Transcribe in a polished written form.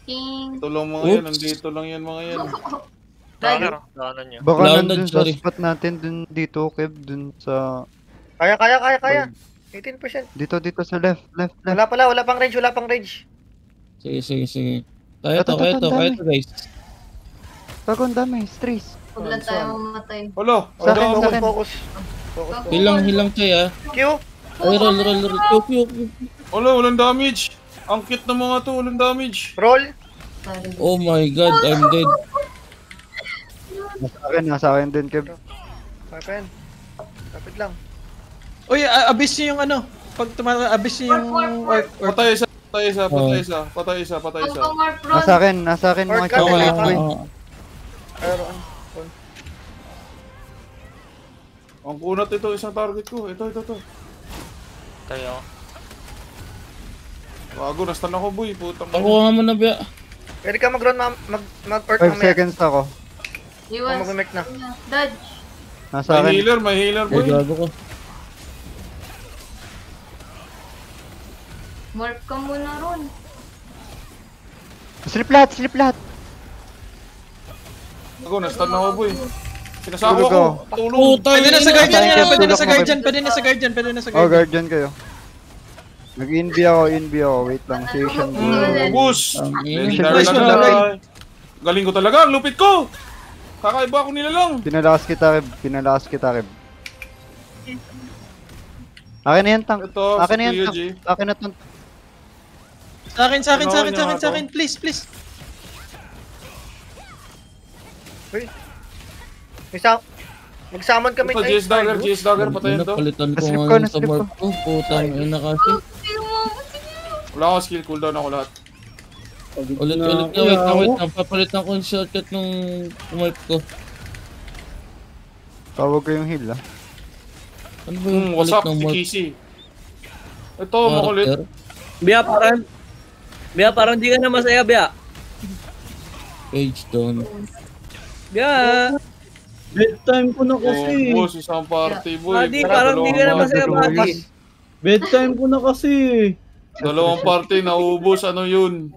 King. Ito lang mga yan, nandito lang yan mga yan. Daanan niya. Baka Clouded, nandun sa sorry. spot natin dun dito, Kev, dun sa... Kaya. 18%. Dito sa left. Wala pang range. Sige. Kaya Ito, to dami. guys. Bago ang dami, stress. Huwag lang tayo mamatay. Hala, Sa akin, ang sa akin. Focus. Hilang chay ah. Q. Ay, roll. Q. Wala, walang damage. Ang cute ng mga to, walang damage. Roll. Oh my god, I'm dead. Nasa akin din, Kev. Kapit. Kapit lang. Uy, abyss niyo yung ano. Pag abyss niyo yung orc. Patay isa. Kung more front. Nasa akin mga Orc ka, chong. Kev. Oo. Aeroon. Ang kunat ito, isang target ko. Ito. Tayo. Bago, nastan ako boy. Putang Ako nga mo na biya. Pwede ka mag-run mag-orc 5 mamaya. seconds ako. Iwas. Mag-make na. Dodge. Nasa akin. May healer Ay, boy. gago ko. Morph ka muna ron. Slip lahat. Bago, nastan ako boy. Sinasako Tulog ako. ako. Tulong. Putang Pwede na sa ina. guardian yan. Tulog Pwede na sa mo, guardian. Pwede na sa Oh, guardian. guardian kayo. Nag-inb ako. Wait lang, station. Ubus. Ang ina. Legendary Nice na one, talaga. Lloyd. Galing ko talaga, ang lupit ko. Kakaiba ako nila lang. Pinalakas kita, Kev. Akin na yan, tank. Ito, Akin na yan, si tank. PUG. Akin na tank. Sa akin. Please. Uy. Mag-summon kami. Ito, GS Dagger, patayin to. Palitan ko Naslip nga ko, yung sa naslip ko. morph ko. Putang ina kasi. Wala akong skill, cooldown ako lahat. Ulit na, wait lang. Papalitan ko yung shortcut nung morph ko. Tawag ko yung heal, Ano ba yung What's palit up, ng si morph? Kisi? Ito, makulit. Marker? Bia, parang di ka na masaya, Bia. Page down. Bia. Bedtime ko na kasi. Boss, isang party, boy. Buddy, parang di ka na masaya, buddy. Bedtime ko na kasi. Dalawang party, naubos, ano yun?